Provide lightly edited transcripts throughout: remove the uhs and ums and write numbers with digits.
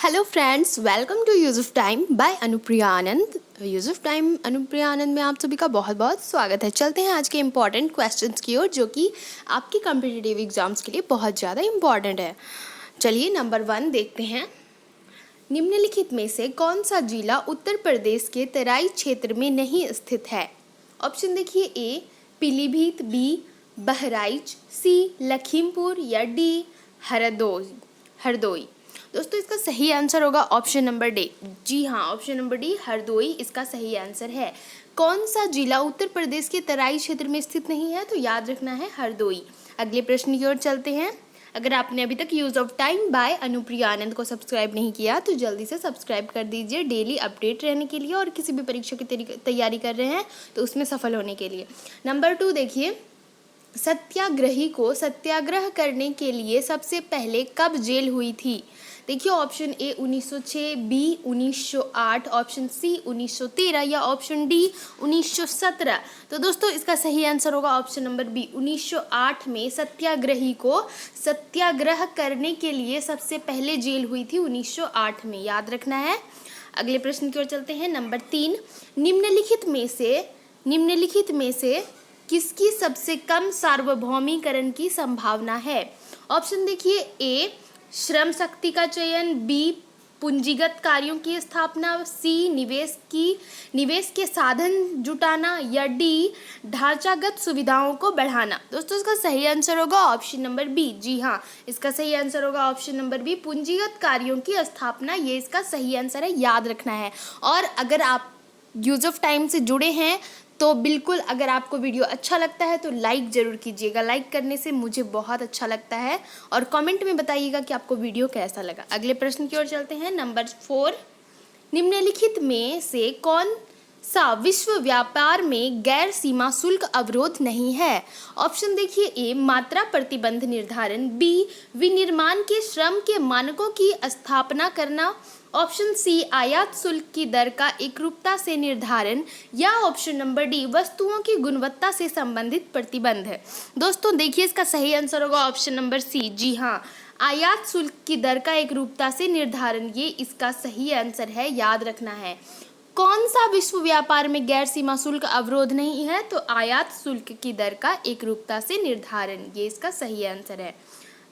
Hello friends, welcome to use of time by Anupriya Anand. Use of time Anupriya Anand में आप सभी का बहुत बहुत स्वागत है। चलते हैं आज के इम्पॉर्टेंट क्वेश्चंस की ओर, जो कि आपकी कॉम्पिटिटिव एग्जाम्स के लिए बहुत ज़्यादा इम्पॉर्टेंट है। चलिए नंबर 1 देखते हैं। निम्नलिखित में से कौन सा जिला उत्तर प्रदेश के तराई क्षेत्र में नहीं स्थित है? ऑप्शन देखिए, ए पीलीभीत, बी बहराइच, सी लखीमपुर या डी हरदोई। दोस्तों इसका सही आंसर होगा ऑप्शन नंबर डी। जी हाँ, ऑप्शन नंबर डी हरदोई इसका सही आंसर है। कौन सा जिला उत्तर प्रदेश के तराई क्षेत्र में स्थित नहीं है? तो याद रखना है हरदोई। अगले प्रश्न की ओर चलते हैं। अगर आपने अभी तक use of time by Anupriya Anand को सब्सक्राइब नहीं किया तो जल्दी से सब्सक्राइब कर दीजिए, डेली अपडेट रहने के लिए और किसी भी परीक्षा की तैयारी कर रहे हैं तो उसमें सफल होने के लिए। नंबर 2 देखिए, सत्याग्रही को सत्याग्रह करने के लिए सबसे पहले कब जेल हुई थी? देखिए, option A 1906, B 1908, option C 1913 या ऑप्शन डी 1917। तो दोस्तों इसका सही आंसर होगा ऑप्शन नंबर बी। 1908 में सत्याग्रही को सत्याग्रह करने के लिए सबसे पहले जेल हुई थी 1908 में, याद रखना है। अगले प्रश्न की ओर चलते हैं। नंबर 3, निम्नलिखित में से किसकी सबसे कम सार्वभौमिकरण की संभावना है? ऑप्शन देखिए, ए श्रम शक्ति का चयन, बी पूंजीगत कार्यों की स्थापना, सी निवेश के साधन जुटाना या डी ढांचागत सुविधाओं को बढ़ाना। दोस्तों इसका सही आंसर होगा ऑप्शन नंबर बी। जी हाँ, इसका सही आंसर होगा ऑप्शन नंबर बी, पूंजीगत कार्यों की स्थापना। ये इसका सही आंसर है, याद रखना है। और अगर आप यूज ऑफ टाइम से जुड़े हैं तो बिल्कुल, अगर आपको वीडियो अच्छा लगता है तो लाइक ज़रूर कीजिएगा। लाइक करने से मुझे बहुत अच्छा लगता है और कमेंट में बताइएगा कि आपको वीडियो कैसा लगा। अगले प्रश्न की ओर चलते हैं। नंबर 4, निम्नलिखित में से कौन सा विश्व व्यापार में गैर सीमा शुल्क अवरोध नहीं है? ऑप्शन देखिए, ए मात्रा प्रतिबंध निर्धारण, बी विनिर्माण के श्रम के मानकों की स्थापना करना, ऑप्शन सी आयात शुल्क की दर का एकरूपता से निर्धारण या ऑप्शन नंबर डी वस्तुओं की गुणवत्ता से संबंधित प्रतिबंध है। दोस्तों देखिए, इसका सही आंसर होगा ऑप्शन नंबर सी। जी हाँ, आयात शुल्क की दर का एकरूपता से निर्धारण, ये इसका सही आंसर है, याद रखना है। कौन सा विश्व व्यापार में गैर सीमा शुल्क अवरोध नहीं है? तो आयात शुल्क की दर का एकरूपता से निर्धारण, ये इसका सही आंसर है।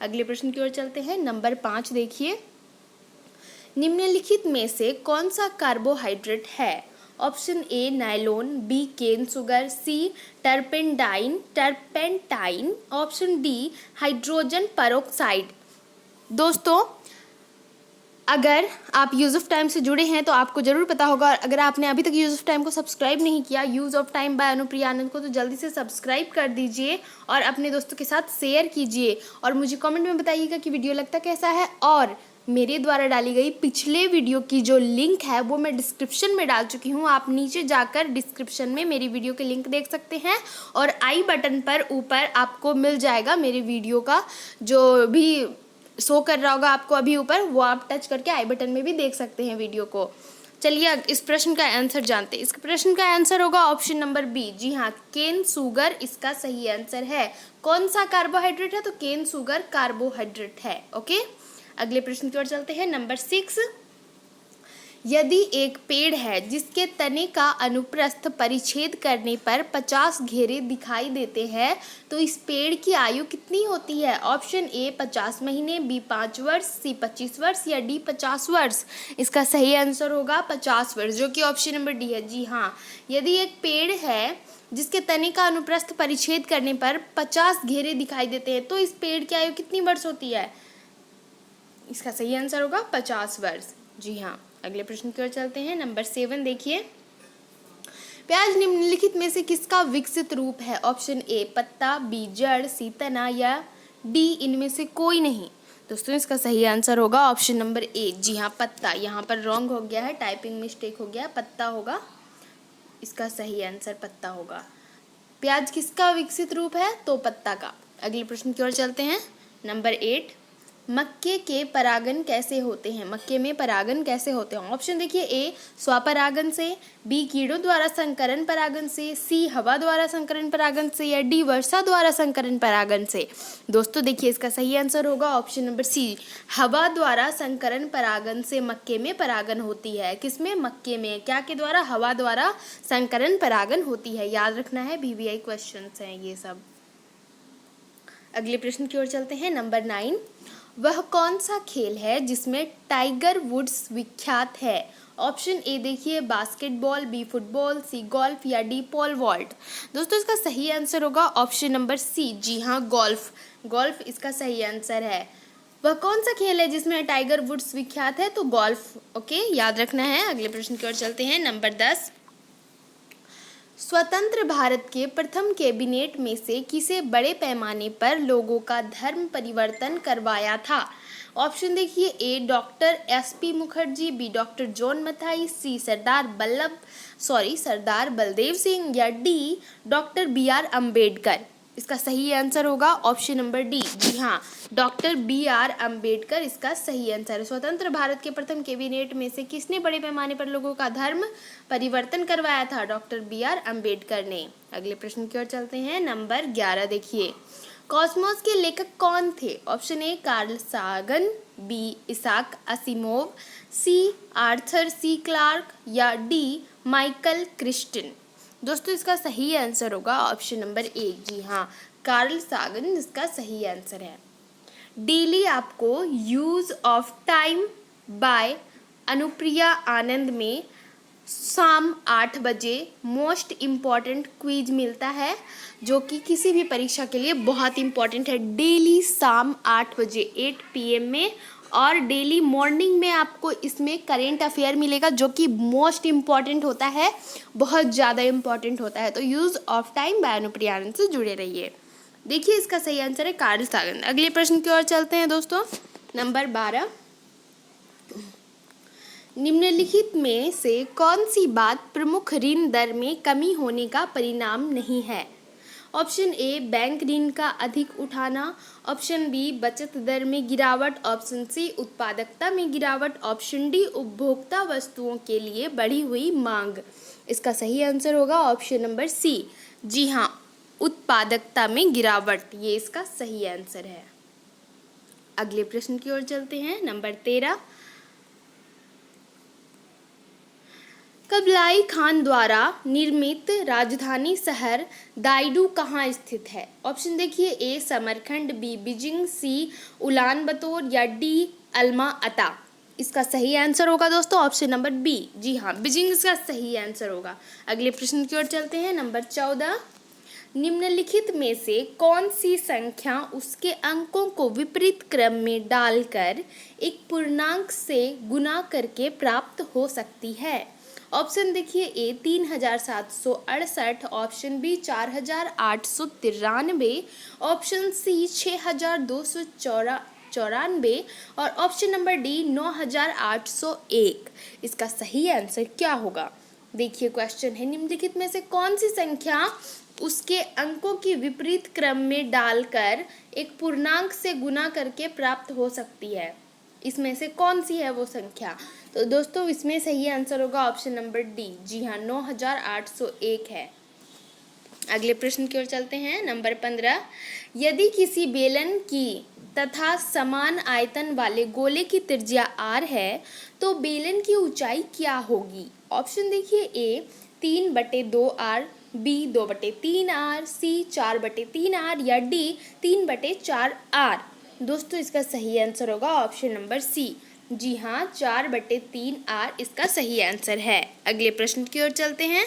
अगले प्रश्न की ओर चलते हैं। नंबर 5 देखिए, निम्नलिखित में से कौन सा कार्बोहाइड्रेट है? Option A nylon, B cane sugar, C turpentine, option D hydrogen peroxide. दोस्तों अगर आप यूज़ ऑफ टाइम से जुड़े हैं तो आपको ज़रूर पता होगा, और अगर आपने अभी तक यूज़ ऑफ टाइम को सब्सक्राइब नहीं किया, use of time by Anupriya Anand को, तो जल्दी से सब्सक्राइब कर दीजिए और अपने दोस्तों के साथ शेयर कीजिए और मुझे कमेंट में बताइएगा कि वीडियो लगता कैसा है। और मेरे द्वारा डाली गई पिछले वीडियो की जो लिंक है वो मैं डिस्क्रिप्शन में डाल चुकी हूँ। आप नीचे जाकर डिस्क्रिप्शन में मेरी वीडियो के लिंक देख सकते हैं और आई बटन पर ऊपर आपको मिल जाएगा मेरे वीडियो का जो भी शो कर रहा होगा आपको अभी ऊपर, वो आप टच करके आई बटन में भी देख सकते हैं वीडियो को। चलिए इस प्रश्न का आंसर जानते हैं। इस प्रश्न का आंसर होगा ऑप्शन नंबर बी। जी हाँ, केन शुगर इसका सही आंसर है। कौन सा कार्बोहाइड्रेट है? तो केन शुगर कार्बोहाइड्रेट है। ओके, अगले प्रश्न की ओर चलते हैं। नंबर 6, यदि एक पेड़ है जिसके तने का अनुप्रस्थ परिच्छेद करने पर 50 घेरे दिखाई देते हैं तो इस पेड़ की आयु कितनी होती है? ऑप्शन ए 50 महीने, बी 5 वर्ष, सी 25 वर्ष या डी 50 वर्ष। इसका सही आंसर होगा 50 वर्ष, जो कि ऑप्शन नंबर डी है। जी हाँ, यदि एक पेड़ है जिसके तने का अनुप्रस्थ परिच्छेद करने पर 50 घेरे दिखाई देते हैं तो इस पेड़ की आयु कितनी वर्ष होती है? इसका सही आंसर होगा 50 वर्ष। जी हाँ, अगले प्रश्न की ओर चलते हैं। नंबर 7 देखिए, प्याज निम्नलिखित में से किसका विकसित रूप है? ऑप्शन ए पत्ता, बी जड़, सी तना या डी इनमें से कोई नहीं। दोस्तों इसका सही आंसर होगा ऑप्शन नंबर ए। जी हाँ, पत्ता। यहाँ पर रॉन्ग हो गया है, टाइपिंग मिस्टेक हो गया, पत्ता होगा। इसका सही आंसर पत्ता होगा। प्याज किसका विकसित रूप है? तो पत्ता का। अगले प्रश्न की ओर चलते हैं। नंबर 8, मक्के के परागन कैसे होते हैं? मक्के में परागन कैसे होते हैं? ऑप्शन देखिए, ए स्वपरागन से, बी कीड़ों द्वारा संकरण परागन से, सी हवा द्वारा संकरण परागन से, या डी वर्षा द्वारा संकरण परागन से। दोस्तों देखिए, इसका सही आंसर होगा ऑप्शन नंबर सी, हवा द्वारा संकरण परागन से मक्के में परागन होती है। किसमें? मक्के में। क्या के द्वारा? हवा द्वारा संकरण परागन होती है। याद रखना है, VVI क्वेश्चंस हैं ये सब। अगले प्रश्न की ओर चलते हैं। नंबर 9, वह कौन सा खेल है जिसमें टाइगर वुड्स विख्यात है? ऑप्शन ए देखिए, बास्केटबॉल, बी फुटबॉल, सी गोल्फ, या डी पोल वॉल्ट। दोस्तों इसका सही आंसर होगा ऑप्शन नंबर सी, जी हाँ, गोल्फ। गोल्फ इसका सही आंसर है। वह कौन सा खेल है जिसमें टाइगर वुड्स विख्यात है? तो गोल्फ। ओके, याद रखना है। अगले प्रश्न की ओर चलते हैं। नंबर 10, स्वतंत्र भारत के प्रथम कैबिनेट में से किसे बड़े पैमाने पर लोगों का धर्म परिवर्तन करवाया था? ऑप्शन देखिए, A doctor SP Mukherjee, B doctor John Mathai, C Sardar Baldev Singh, या डी डॉक्टर BR अम्बेडकर। इसका सही आंसर होगा ऑप्शन नंबर डी, जी हाँ, डॉक्टर BR अम्बेडकर इसका सही आंसर है। स्वतंत्र भारत के प्रथम कैबिनेट में से किसने बड़े पैमाने पर लोगों का धर्म परिवर्तन करवाया था? डॉक्टर BR अम्बेडकर ने। अगले प्रश्न की ओर चलते हैं। नंबर 11 देखिए, कॉस्मोस के लेखक कौन थे? Option A Carl Sagan, B Isaac Asimov, C Arthur C Clarke, या डी माइकल क्रिस्टन। दोस्तों इसका सही आंसर होगा ऑप्शन नंबर ए, जी हाँ, कार्ल सागन इसका सही आंसर है। डेली आपको use of time by Anupriya Anand में शाम 8 बजे मोस्ट इम्पॉर्टेंट क्विज मिलता है, जो कि किसी भी परीक्षा के लिए बहुत इम्पॉर्टेंट है। डेली शाम 8 बजे 8 PM में, और डेली मॉर्निंग में आपको इसमें करेंट अफेयर मिलेगा, जो कि मोस्ट इम्पॉर्टेंट होता है, बहुत ज़्यादा इम्पॉर्टेंट होता है। तो use of time by Anupriya Anand से जुड़े रहिए। देखिए इसका सही आंसर है कार्ल सागन। अगले प्रश्न की ओर चलते हैं दोस्तों। नंबर 12, निम्नलिखित में से कौन सी बात प्रमुख ऋण दर में कमी होने का परिणाम नहीं है? ऑप्शन ए बैंक ऋण का अधिक उठाना, ऑप्शन बी बचत दर में गिरावट, ऑप्शन सी उत्पादकता में गिरावट, ऑप्शन डी उपभोक्ता वस्तुओं के लिए बढ़ी हुई मांग। इसका सही आंसर होगा ऑप्शन नंबर सी, जी हाँ, उत्पादकता में गिरावट, ये इसका सही आंसर है। अगले प्रश्न की ओर चलते हैं। नंबर 13, कुबलाई खान द्वारा निर्मित राजधानी शहर दाइडू कहाँ स्थित है? ऑप्शन देखिए, ए समरखंड, बी बीजिंग, सी उलान बतौर, या डी अल्मा अता। इसका सही आंसर होगा दोस्तों ऑप्शन नंबर बी, जी हाँ, बीजिंग इसका सही आंसर होगा। अगले प्रश्न की ओर चलते हैं। नंबर 14, निम्नलिखित में से कौन सी संख्या उसके अंकों को विपरीत क्रम में डालकर एक पूर्णांक से गुना करके प्राप्त हो सकती है? ऑप्शन देखिए, ए 3768, ऑप्शन बी 4893, ऑप्शन सी 6294, और ऑप्शन नंबर डी 9801। इसका सही आंसर क्या होगा? देखिए क्वेश्चन है, निम्नलिखित में से कौन सी संख्या उसके अंकों की विपरीत क्रम में डालकर एक पूर्णांक से गुना करके प्राप्त हो सकती है? इसमें से कौन सी है वो संख्या? तो दोस्तों इसमें सही आंसर होगा ऑप्शन नंबर डी, जी हाँ, 9801 है। अगले प्रश्न की ओर चलते हैं। नंबर 15, यदि किसी बेलन की तथा समान आयतन वाले गोले की त्रिज्या r है तो बेलन की ऊंचाई क्या होगी? ऑप्शन देखिए, ए 3/2r, बी 2/3r, सी 4/3r, या डी 3/4r। दोस्तों इसका सही आंसर होगा ऑप्शन नंबर सी, जी हाँ, 4/3r इसका सही आंसर है। अगले प्रश्न की ओर चलते हैं।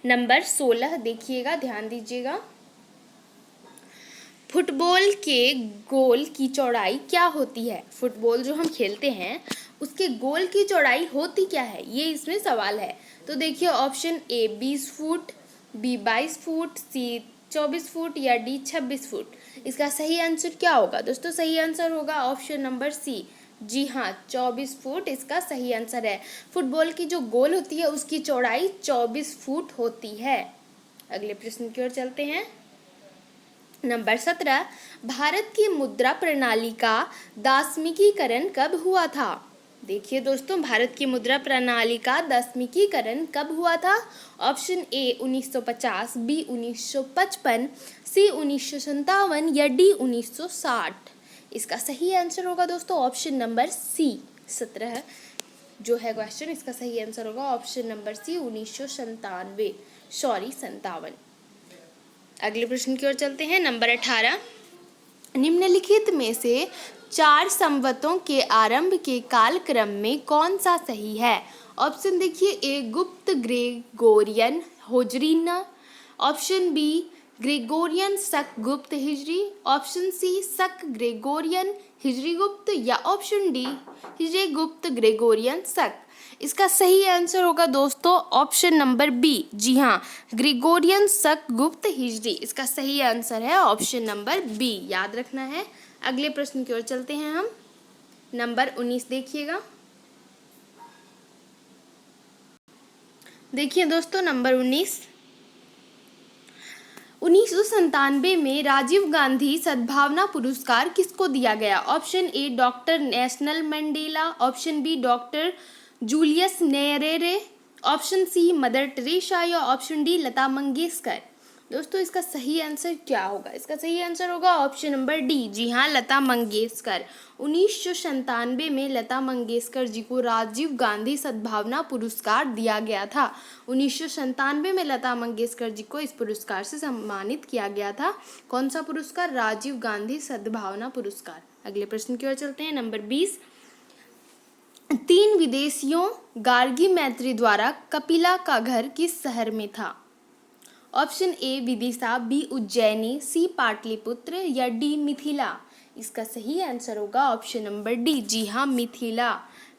नंबर 16 देखिएगा, ध्यान दीजिएगा। फुटबॉल के गोल की चौड़ाई क्या होती है? फुटबॉल जो हम खेलते हैं उसके गोल की चौड़ाई होती क्या है, ये इसमें सवाल है। तो देखिए option A 20 foot, B 22 foot, C 24 foot, या डी 26 फुट। इसका सही आंसर क्या होगा? दोस्तों सही आंसर होगा ऑप्शन नंबर सी, जी हाँ, 24 फुट इसका सही आंसर है। फुटबॉल की जो गोल होती है उसकी चौड़ाई 24 फुट होती है। अगले प्रश्न की ओर चलते हैं। नंबर 17, भारत की मुद्रा प्रणाली का दासमीकीकरण कब हुआ था? देखिए दोस्तों, भारत की मुद्रा प्रणाली का दासमीकीकरण कब हुआ था? ऑप्शन ए 1950, बी 1955, सी 1957 या डी 1960। इसका सही आंसर होगा दोस्तों ऑप्शन नंबर सी। 17 जो है क्वेश्चन, इसका सही आंसर होगा ऑप्शन नंबर सी 1997, सॉरी 57। अगले प्रश्न की ओर चलते हैं। नंबर 18, निम्नलिखित में से 4 संवतों के आरंभ के कालक्रम में कौन सा सही है? ऑप्शन देखिए, ए गुप्त ग्रेगोरियन होजरीन, ऑप्शन बी ग्रेगोरियन शक गुप्त हिजरी, ऑप्शन सी शक ग्रेगोरियन हिजरी गुप्त या ऑप्शन डी हिजरी गुप्त ग्रेगोरियन शक। इसका सही आंसर होगा दोस्तों ऑप्शन नंबर बी। जी हाँ, ग्रेगोरियन शक गुप्त हिजरी, इसका सही आंसर है ऑप्शन नंबर बी, याद रखना है। अगले प्रश्न की ओर चलते हैं हम। नंबर 19 देखिएगा। देखिए दोस्तों, नंबर 1997 में राजीव गांधी सद्भावना पुरस्कार किसको दिया गया? Option A doctor national Mandela, option B doctor Julius Nyerere, option C Mother Teresa या ऑप्शन डी लता मंगेशकर। दोस्तों इसका सही आंसर क्या होगा? इसका सही आंसर होगा ऑप्शन नंबर डी। जी हाँ, लता मंगेशकर। 1997 में लता मंगेशकर जी को राजीव गांधी सद्भावना पुरस्कार दिया गया था। 1997 में लता मंगेशकर जी को इस पुरस्कार से सम्मानित किया गया था। कौन सा पुरस्कार? राजीव गांधी सद्भावना पुरस्कार। अगले प्रश्न की ओर चलते हैं। नंबर 20, 3 विदेशियों गार्गी मैत्री द्वारा कपिला का घर किस शहर में था? Option A Vidisha, B Ujjaini, C Pataliputra या डी मिथिला। इसका सही आंसर होगा ऑप्शन नंबर डी। जी हाँ, मिथिला।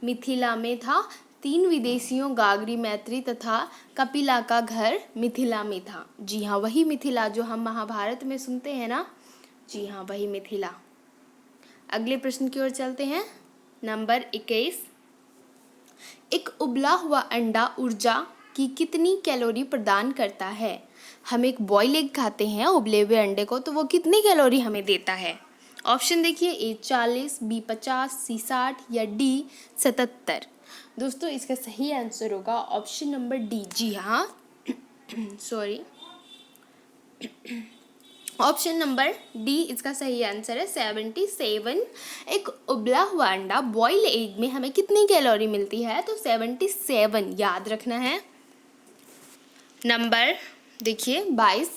मिथिला में था। 3 विदेशियों गार्गी मैत्री तथा कपिला का घर मिथिला में था। जी हाँ, वही मिथिला जो हम महाभारत में सुनते हैं ना। जी हाँ, वही मिथिला। अगले प्रश्न की ओर चलते हैं। नंबर 21, एक उबला हुआ अंडा ऊर्जा की कितनी कैलोरी प्रदान करता है? हम एक बॉयल एग खाते हैं उबले हुए अंडे को, तो वो कितनी कैलोरी हमें देता है? ऑप्शन देखिए, ए 40, बी 50, सी 60 या डी 77। दोस्तों इसका सही आंसर होगा ऑप्शन नंबर डी। जी हाँ सॉरी, ऑप्शन नंबर डी इसका सही आंसर है 77। एक उबला हुआ अंडा बॉइल्ड एग में हमें कितनी कैलोरी मिलती है? तो 77 याद रखना है। नंबर देखिए 22,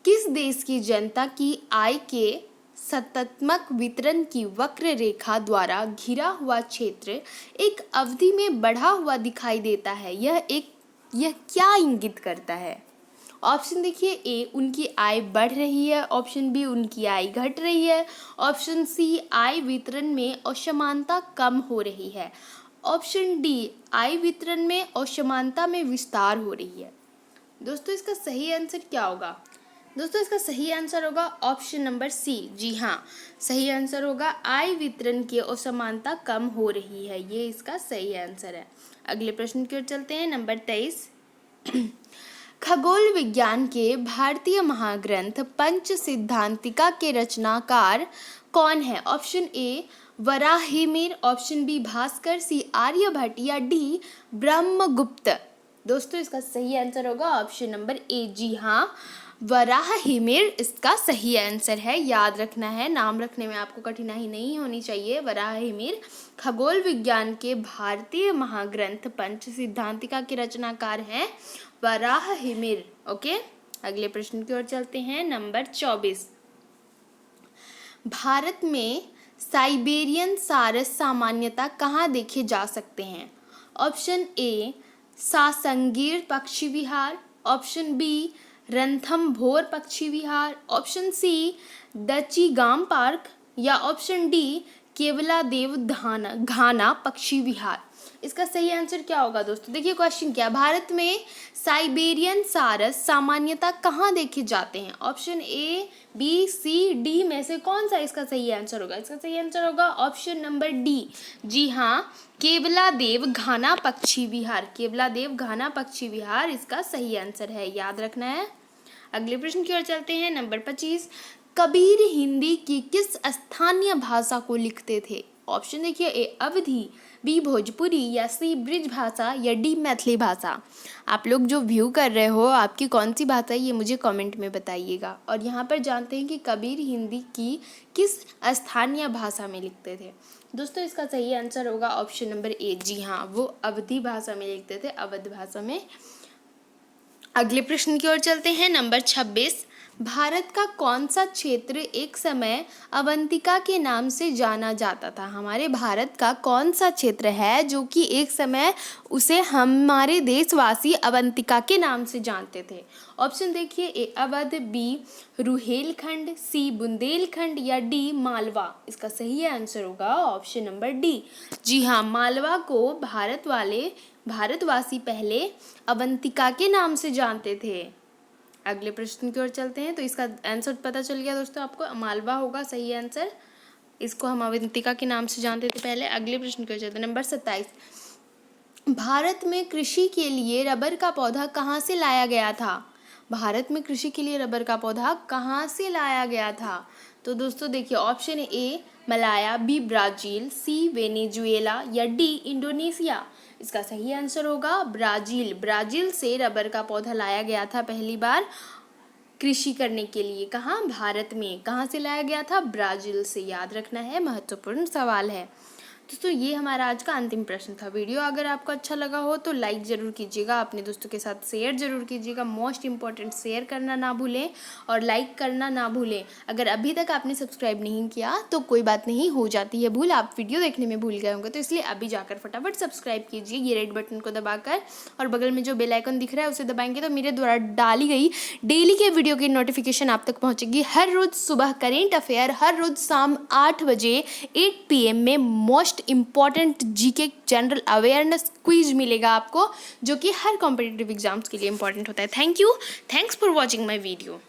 किस देश की जनता की आय के सततमक वितरण की वक्र रेखा द्वारा घिरा हुआ क्षेत्र एक अवधि में बढ़ा हुआ दिखाई देता है? यह क्या इंगित करता है? ऑप्शन देखिए, ए उनकी आय बढ़ रही है, ऑप्शन बी उनकी आय घट रही है, ऑप्शन सी आय वितरण में असमानता कम हो रही है, ऑप्शन डी आय वितरण में असमानता में विस्तार हो रही है। दोस्तों इसका सही आंसर क्या होगा? दोस्तों इसका सही आंसर होगा ऑप्शन नंबर सी। जी हाँ, सही आंसर होगा आय वितरण की असमानता कम हो रही है, ये इसका सही आंसर है। अगले प्रश्न की ओर चलते हैं। नंबर 23, खगोल विज्ञान के भारतीय महाग्रंथ पंच सिद्धांतिका के रचनाकार कौन है? Option A Varahamihira, option B Bhaskara, C Aryabhata या डी ब्रह्मगुप्त। दोस्तों इसका सही आंसर होगा ऑप्शन नंबर ए। जी हाँ, वराहमिहिर इसका सही आंसर है, याद रखना है। नाम रखने में आपको कठिनाई नहीं होनी चाहिए। वराहमिहिर खगोल विज्ञान के भारतीय महाग्रंथ पंच सिद्धांतिका के रचनाकार हैं वराहमिहिर। ओके, अगले प्रश्न की ओर चलते हैं। नंबर 24, भारत में साइबेरियन सारस सामान्यतः कहाँ देखे जा सकते हैं? ऑप्शन ए सासंगीर पक्षी विहार, ऑप्शन बी रणथंभौर पक्षी विहार, ऑप्शन सी दचिगाम पार्क या ऑप्शन डी केवलादेव घाना पक्षी विहार। इसका सही आंसर क्या होगा? दोस्तों देखिए क्वेश्चन क्या, भारत में साइबेरियन सारस सामान्यतः कहाँ देखे जाते हैं? Option A B C D में से कौन सा इसका सही आंसर होगा? इसका सही आंसर होगा ऑप्शन नंबर डी। जी हाँ, केवलादेव घाना पक्षी विहार। केवलादेव घाना पक्षी विहार इसका सही आंसर है, याद रखना है। अगले प्रश्न की ओर चलते हैं। नंबर 25, कबीर हिंदी की किस स्थानीय भाषा को लिखते थे? ऑप्शन देखिए, ए अवधी, बी भोजपुरी, या सी ब्रिज भाषा, या डी मैथिली भाषा। आप लोग जो व्यू कर रहे हो आपकी कौन सी भाषा है ये मुझे कमेंट में बताइएगा। और यहाँ पर जानते हैं कि कबीर हिंदी की किस स्थानीय भाषा में लिखते थे। दोस्तों इसका सही आंसर होगा ऑप्शन नंबर ए। जी हाँ, वो अवधी भाषा में लिखते थे, अवध भाषा में। अगले प्रश्न की ओर चलते हैं। नंबर 26, भारत का कौन सा क्षेत्र एक समय अवंतिका के नाम से जाना जाता था? हमारे भारत का कौन सा क्षेत्र है जो कि एक समय उसे हमारे देशवासी अवंतिका के नाम से जानते थे? ऑप्शन देखिए, ए अवध, बी रुहेलखंड, सी बुंदेलखंड, या डी मालवा। इसका सही आंसर होगा ऑप्शन नंबर डी। जी हाँ, मालवा को भारतवासी पहले अवंतिका के नाम से जानते थे। अगले प्रश्न की ओर चलते हैं। तो इसका आंसर पता चल गया दोस्तों आपको, मालवा होगा सही आंसर। इसको हम अवंतिका के नाम से जानते थे पहले। अगले प्रश्न की ओर चलते हैं। नंबर 27, भारत में कृषि के लिए रबर का पौधा कहाँ से लाया गया था? भारत में कृषि के लिए रबर का पौधा कहाँ से लाया गया था? तो दोस्तों देखिए, option A Malaya, B Brazil, C Venezuela, या डी इंडोनेशिया। इसका सही आंसर होगा ब्राज़ील। ब्राज़ील से रबर का पौधा लाया गया था पहली बार कृषि करने के लिए। कहाँ? भारत में। कहाँ से लाया गया था? ब्राज़ील से। याद रखना है, महत्वपूर्ण सवाल है। दोस्तों ये हमारा आज का अंतिम प्रश्न था। वीडियो अगर आपको अच्छा लगा हो तो लाइक ज़रूर कीजिएगा, अपने दोस्तों के साथ शेयर ज़रूर कीजिएगा। मोस्ट इम्पॉर्टेंट, शेयर करना ना भूलें और लाइक करना ना भूलें। अगर अभी तक आपने सब्सक्राइब नहीं किया तो कोई बात नहीं, हो जाती है भूल, आप वीडियो देखने में भूल गए होंगे, तो इसलिए अभी जाकर फटाफट सब्सक्राइब कीजिए ये रेड बटन को दबाकर, और बगल में जो बेल आइकन दिख रहा है उसे दबाएंगे तो मेरे द्वारा डाली गई डेली के वीडियो की नोटिफिकेशन आप तक पहुँचेगी। हर रोज़ सुबह करेंट अफेयर, हर रोज़ शाम 8 बजे 8 PM में most important GK general awareness quiz मिलेगा आपको, जो कि हर कॉम्पिटिटिव एग्जाम्स के लिए इंपॉर्टेंट होता है। Thank you, thanks for watching my video.